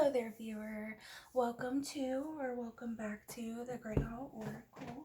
Hello there, viewer. Welcome back to the Great Hall Oracle.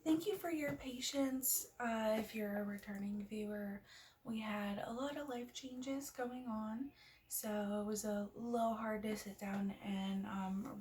Thank you for your patience. If you're a returning viewer, we had a lot of life changes going on, so it was a little hard to sit down and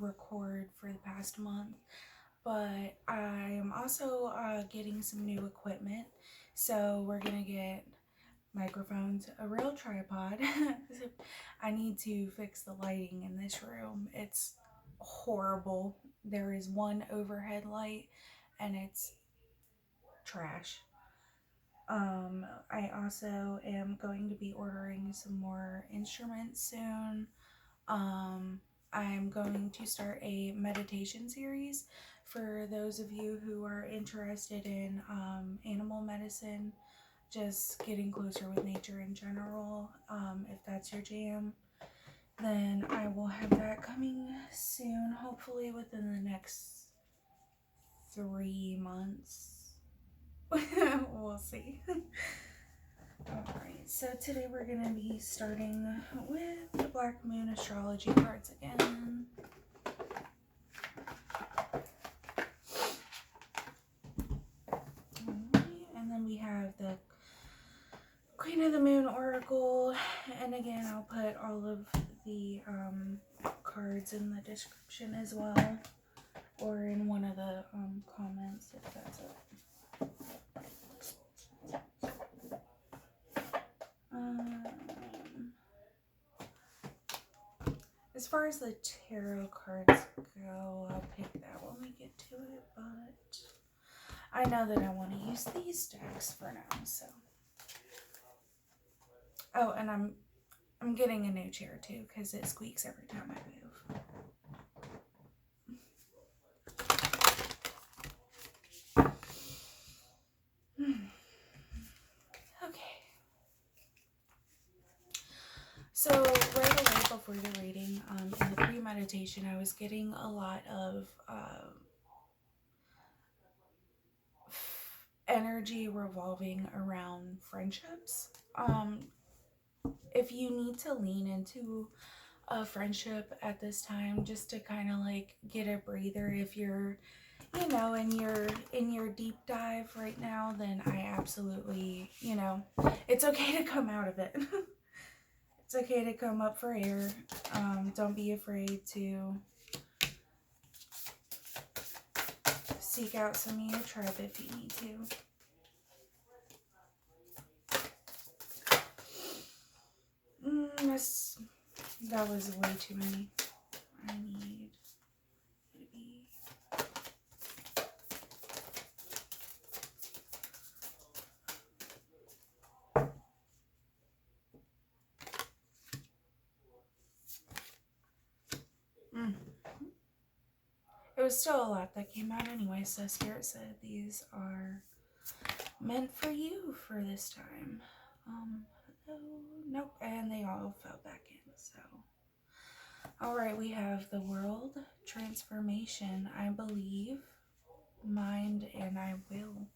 record for the past month. But I am also getting some new equipment, so we're gonna get microphones, a real tripod. I need to fix the lighting in this room. It's horrible. There is one overhead light and it's trash. I also am going to be ordering some more instruments soon. I'm going to start a meditation series for those of you who are interested in animal medicine, just getting closer with nature in general. If that's your jam, then I will have that coming soon, hopefully within the next 3 months. We'll see. Alright, so today we're going to be starting with the Black Moon astrology cards again. Alright, and then we have the Queen of the Moon Oracle, and again I'll put all of the cards in the description as well, or in one of the comments if that's it. As far as the tarot cards go, I'll pick that when we get to it, but I know that I want to use these stacks for now, so. Oh, and I'm getting a new chair too, because it squeaks every time I move. Okay. So right away before the reading, in the pre-meditation, I was getting a lot of energy revolving around friendships. If you need to lean into a friendship at this time, just to kind of like get a breather, if you're, you know, in your deep dive right now, then I absolutely, you know, it's okay to come out of it. It's okay to come up for air. Don't be afraid to seek out some of your tribe if you need to. That was way too many. I need to be... It was still a lot that came out anyway, so Spirit said these are meant for you for this time. Nope, and they all fell back in, so. Alright, we have the World, Transformation, I Believe, Mind, and I Will.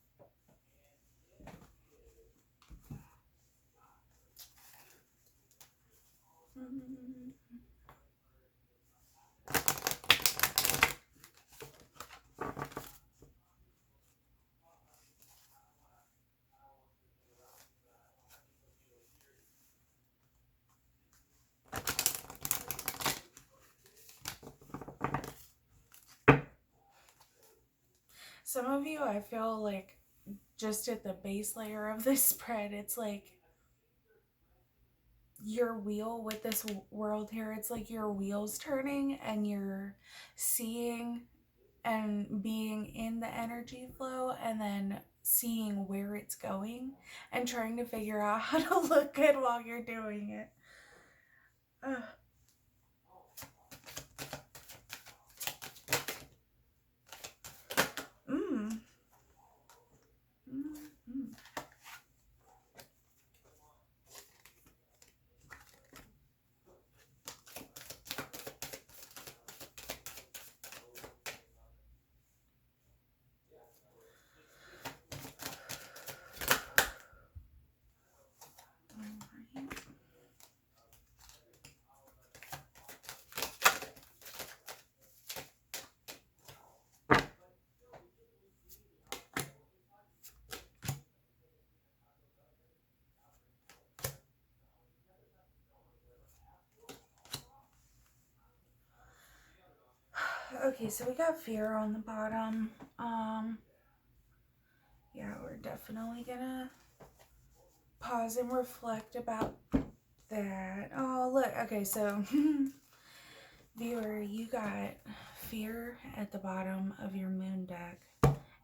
Some of you, I feel like, just at the base layer of this spread, it's like your wheel with this world here, it's like your wheel's turning and you're seeing and being in the energy flow and then seeing where it's going and trying to figure out how to look good while you're doing it. Okay, so we got fear on the bottom. Yeah, we're definitely gonna pause and reflect about that. Oh, look. Okay, so viewer, you got fear at the bottom of your moon deck,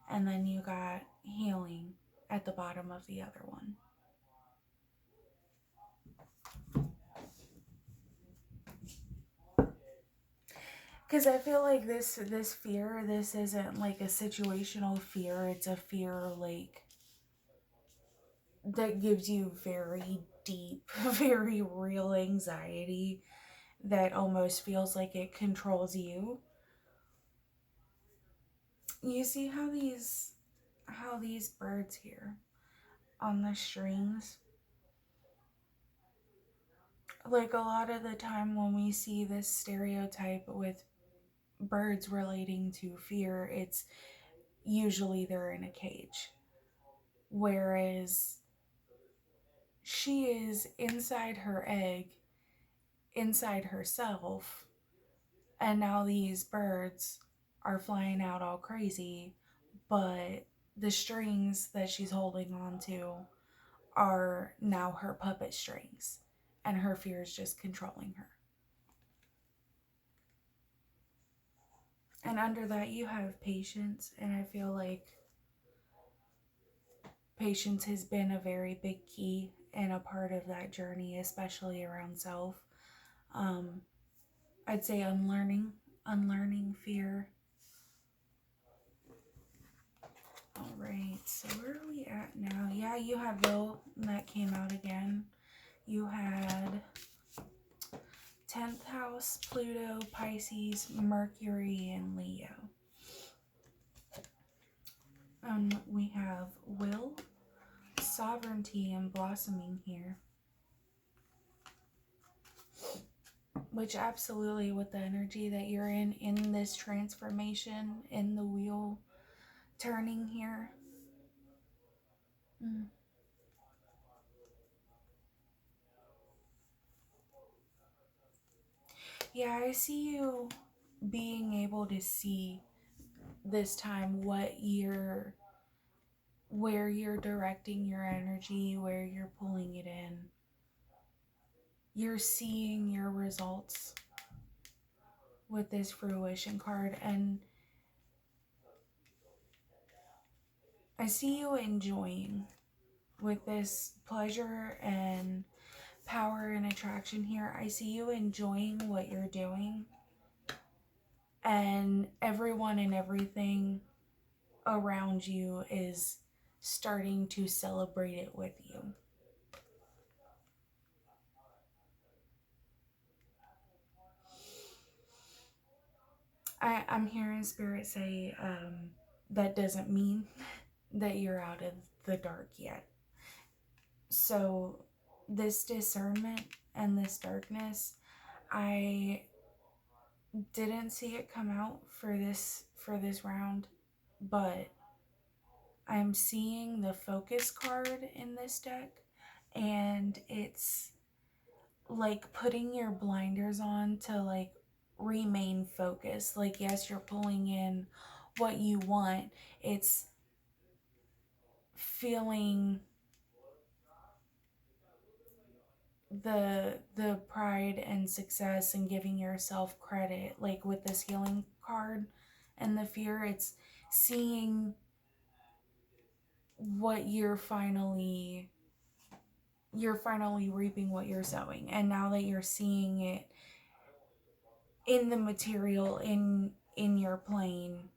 and then you got healing at the bottom of the other one. Because I feel like this fear, this isn't like a situational fear. It's a fear like that gives you very deep, very real anxiety that almost feels like it controls you. You see how these birds here on the strings, like a lot of the time when we see this stereotype with birds relating to fear, it's usually they're in a cage, whereas she is inside her egg, inside herself, and now these birds are flying out all crazy, but the strings that she's holding on to are now her puppet strings, and her fear is just controlling her. And under that, you have patience, and I feel like patience has been a very big key and a part of that journey, especially around self. I'd say unlearning fear. All right, so where are we at now? Yeah, you have Will, that came out again. You had 10th house, Pluto, Pisces, Mercury, and Leo. We have Will, Sovereignty, and Blossoming here. Which absolutely, with the energy that you're in this transformation, in the wheel turning here. Yeah, I see you being able to see this time where you're directing your energy, where you're pulling it in. You're seeing your results with this fruition card, and I see you enjoying with this pleasure and power and attraction here. I see you enjoying what you're doing, and everyone and everything around you is starting to celebrate it with you. I'm hearing Spirit say that doesn't mean that you're out of the dark yet. So this discernment and this darkness, I didn't see it come out for this round, but I'm seeing the focus card in this deck, and it's like putting your blinders on to like remain focused. Like, yes, you're pulling in what you want. It's feeling the pride and success and giving yourself credit. Like with this healing card and the fear, it's seeing what you're finally reaping what you're sowing. And now that you're seeing it in the material, in your plane,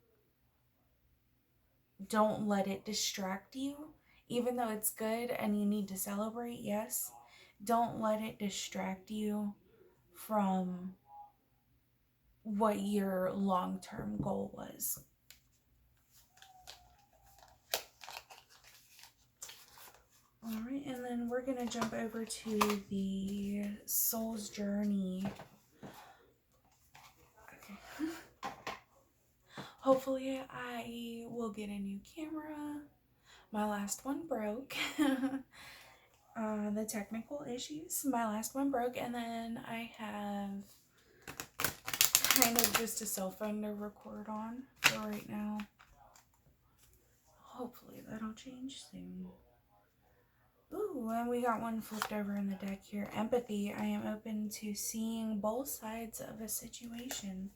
don't let it distract you. Even though it's good and you need to celebrate, yes, don't let it distract you from what your long-term goal was. All right, and then we're going to jump over to the soul's journey. Okay. Hopefully I will get a new camera. My last one broke. The technical issues. My last one broke, and then I have kind of just a cell phone to record on for right now. Hopefully that'll change soon. Ooh, and we got one flipped over in the deck here. Empathy. I am open to seeing both sides of a situation.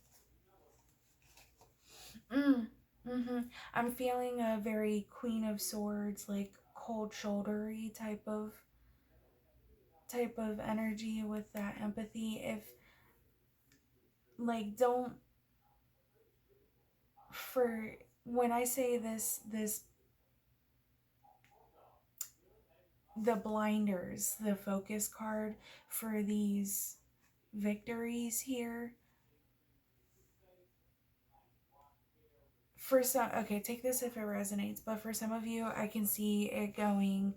I'm feeling a very Queen of Swords, like cold shouldery type of energy with that empathy. If like don't for when I say this the blinders, the focus card for these victories here. For some, okay, take this if it resonates, but for some of you, I can see it going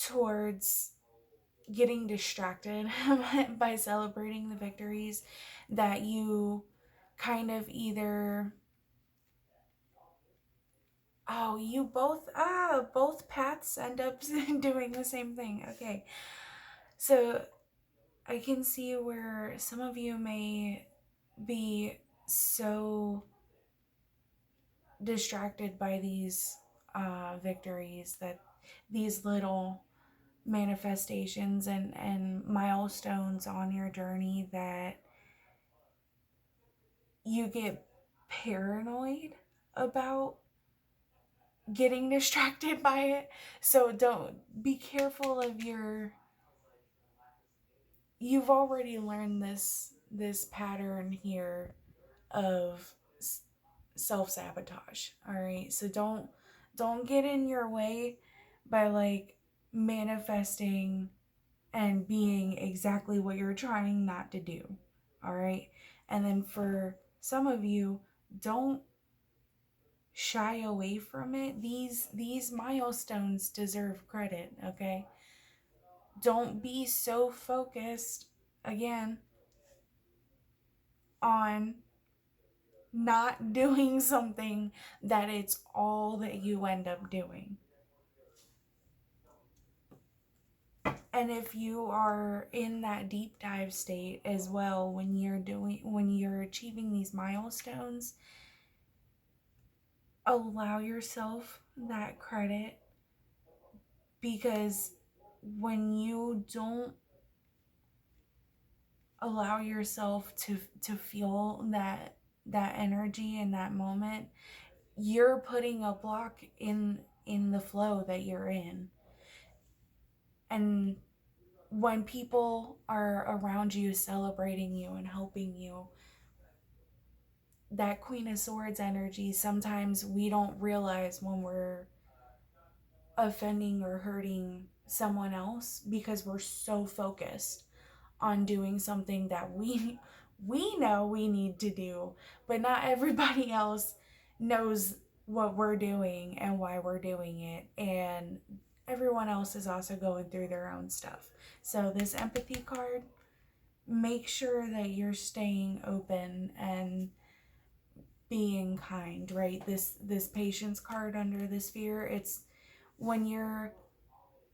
towards getting distracted by celebrating the victories that you kind of either, oh, you both paths end up doing the same thing. Okay, so I can see where some of you may be so distracted by these victories, that these little manifestations and milestones on your journey, that you get paranoid about getting distracted by it. So don't be careful of you've already learned this pattern here of self-sabotage. All right, so don't get in your way by like manifesting and being exactly what you're trying not to do. All right, and then for some of you, don't shy away from it. These milestones deserve credit. Okay, don't be so focused again on not doing something that it's all that you end up doing. And if you are in that deep dive state as well, when you're achieving these milestones, allow yourself that credit, because when you don't allow yourself to feel that energy in that moment, you're putting a block in the flow that you're in. And when people are around you celebrating you and helping you, that Queen of Swords energy, sometimes we don't realize when we're offending or hurting someone else, because we're so focused on doing something that we know we need to do, but not everybody else knows what we're doing and why we're doing it, and everyone else is also going through their own stuff. So this empathy card, make sure that you're staying open and being kind, right? This patience card under this fear, it's when you're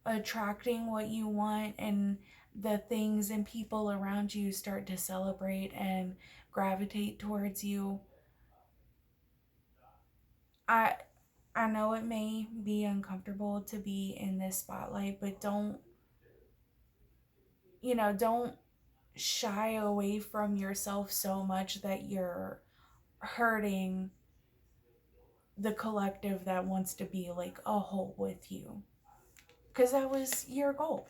attracting what you want and the things and people around you start to celebrate and gravitate towards you. I know it may be uncomfortable to be in this spotlight, but don't shy away from yourself so much that you're hurting the collective that wants to be like a whole with you, because that was your goal.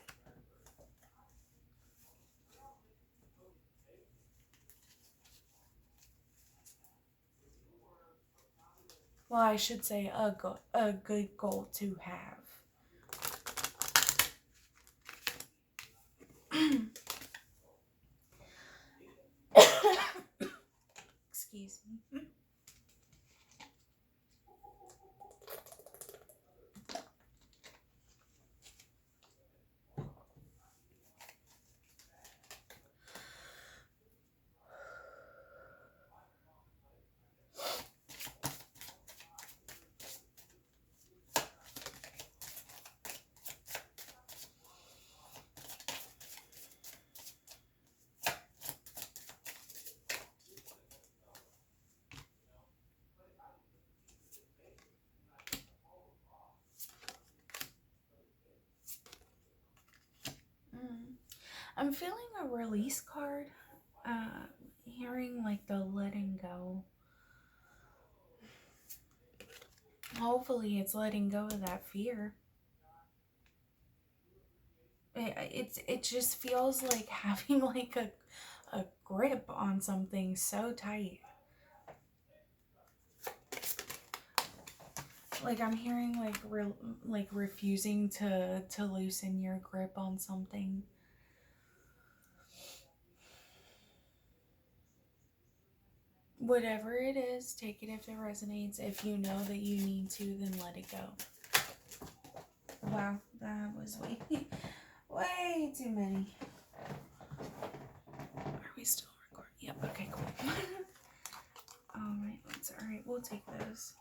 Well, I should say a good goal to have. Excuse me. I'm feeling a release card. Hearing like the letting go. Hopefully it's letting go of that fear. It just feels like having like a grip on something so tight. Like I'm hearing like refusing to loosen your grip on something. Whatever it is, take it if it resonates. If you know that you need to, then let it go. Wow, that was way too many. Are we still recording? Yep, okay, cool. Alright, we'll take those.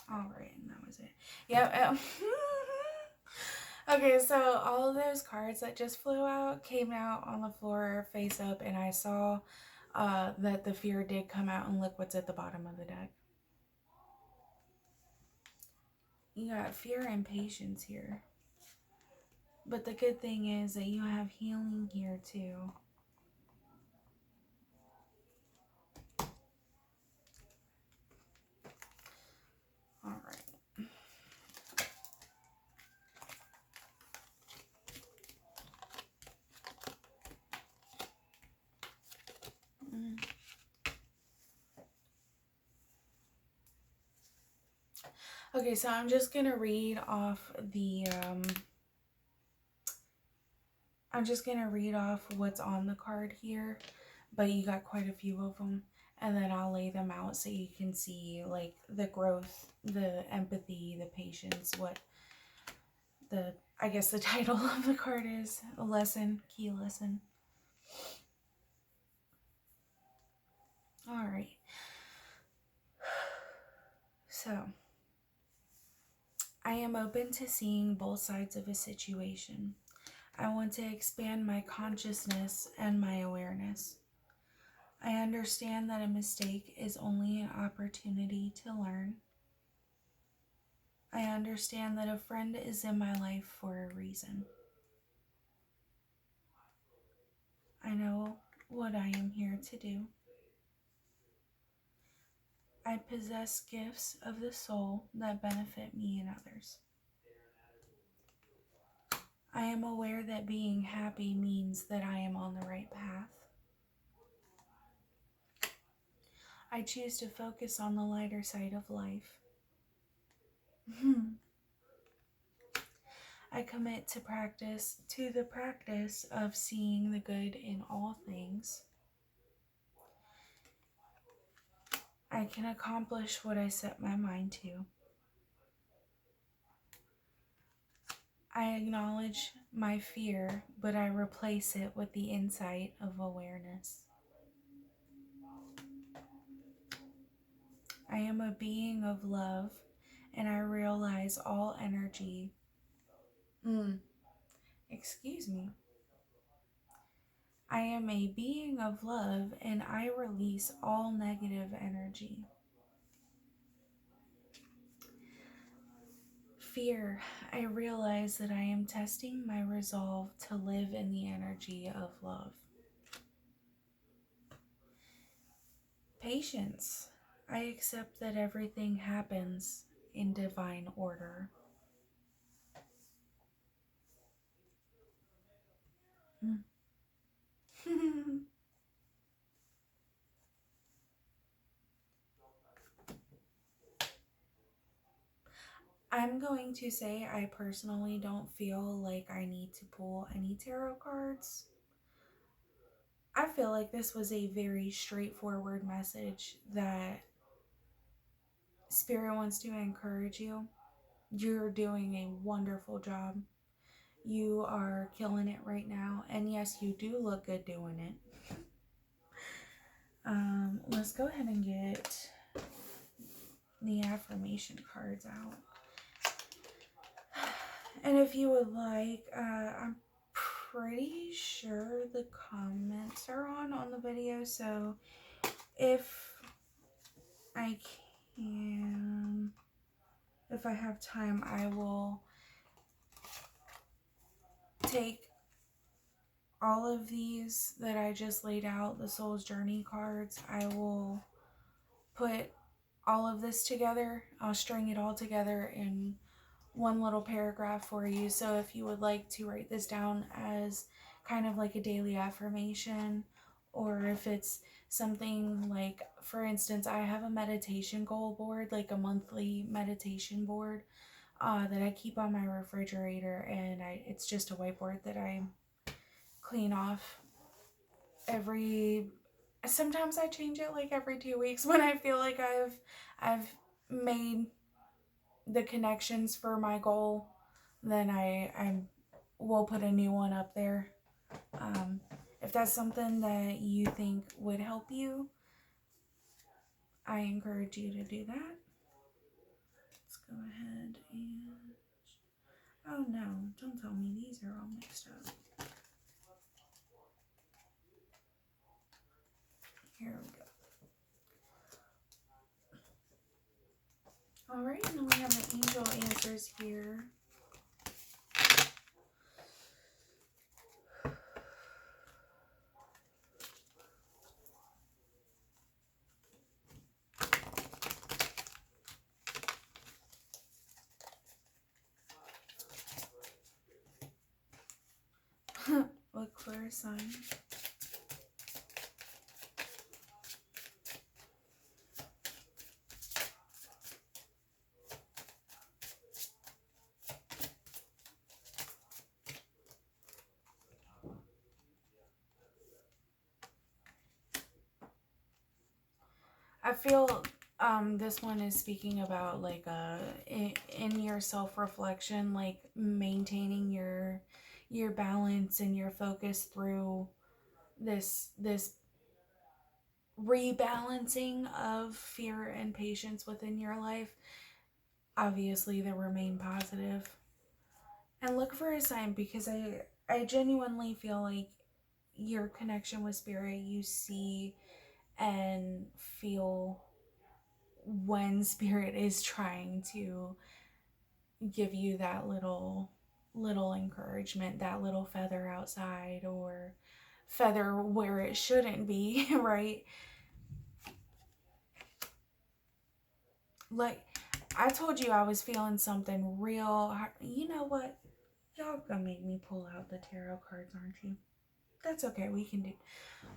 Alright, and that was it. Yep. Okay, so all of those cards that just flew out came out on the floor face up, and I saw that the fear did come out, and look what's at the bottom of the deck. You got fear and patience here. But the good thing is that you have healing here too. Alright. Okay, so I'm just gonna read off what's on the card here, but you got quite a few of them, and then I'll lay them out so you can see like the growth, the empathy, the patience, what I guess the title of the card is, a lesson, key lesson. Alright. So, I am open to seeing both sides of a situation. I want to expand my consciousness and my awareness. I understand that a mistake is only an opportunity to learn. I understand that a friend is in my life for a reason. I know what I am here to do. I possess gifts of the soul that benefit me and others. I am aware that being happy means that I am on the right path. I choose to focus on the lighter side of life. I commit to the practice of seeing the good in all things. I can accomplish what I set my mind to. I acknowledge my fear, but I replace it with the insight of awareness. I am a being of love, and I realize all energy. Excuse me. I am a being of love, and I release all negative energy. Fear, I realize that I am testing my resolve to live in the energy of love. Patience, I accept that everything happens in divine order. I'm going to say I personally don't feel like I need to pull any tarot cards. I feel like this was a very straightforward message that Spirit wants to encourage you. You're doing a wonderful job. You are killing it right now. And yes, you do look good doing it. Let's go ahead and get the affirmation cards out. And if you would like, I'm pretty sure the comments are on the video, so if I can, if I have time, I will take all of these that I just laid out, the Soul's Journey cards. I will put all of this together. I'll string it all together in one little paragraph for you. So if you would like to write this down as kind of like a daily affirmation, or if it's something like, for instance, I have a meditation goal board, like a monthly meditation board that I keep on my refrigerator, and it's just a whiteboard that I clean off sometimes I change it like every 2 weeks when I feel like I've made the connections for my goal. Then I will put a new one up there. If that's something that you think would help you, I encourage you to do that. Let's go ahead and, oh no, don't tell me these are all mixed up. Here we go. All right, and then we have the angel answers here. Look for a sign. I feel this one is speaking about like in your self-reflection, like maintaining your balance and your focus through this rebalancing of fear and patience within your life. Obviously, to remain positive and look for a sign, because I genuinely feel like your connection with spirit, you see and feel when spirit is trying to give you that little encouragement, that little feather outside, or feather where it shouldn't be, right? Like I told you, I was feeling something real. You know what? Y'all gonna make me pull out the tarot cards, aren't you? That's okay.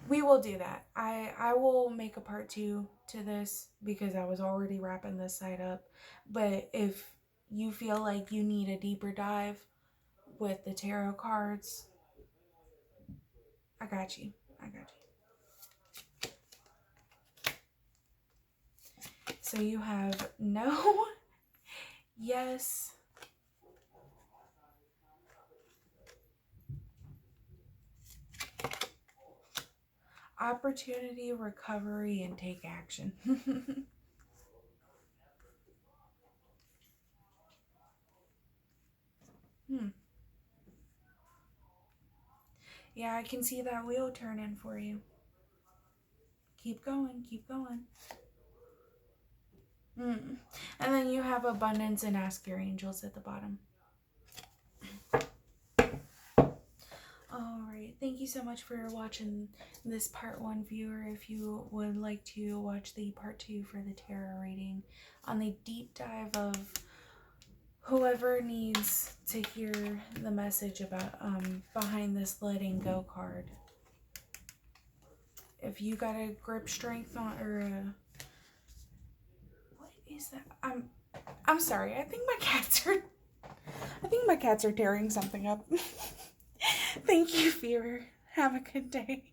We will do that. I will make a part 2 to this, because I was already wrapping this side up. But if you feel like you need a deeper dive with the tarot cards, I got you. So you have no, yes, opportunity, recovery, and take action. Yeah, I can see that wheel turning for you. Keep going, keep going. And then you have abundance and ask your angels at the bottom. Alright, thank you so much for watching this part 1, viewer. If you would like to watch the part 2 for the tarot reading on the deep dive of whoever needs to hear the message about behind this letting go card. If you got a grip strength on, or a, what is that? I'm sorry. I think my cats are tearing something up. Thank you, viewer. Have a good day.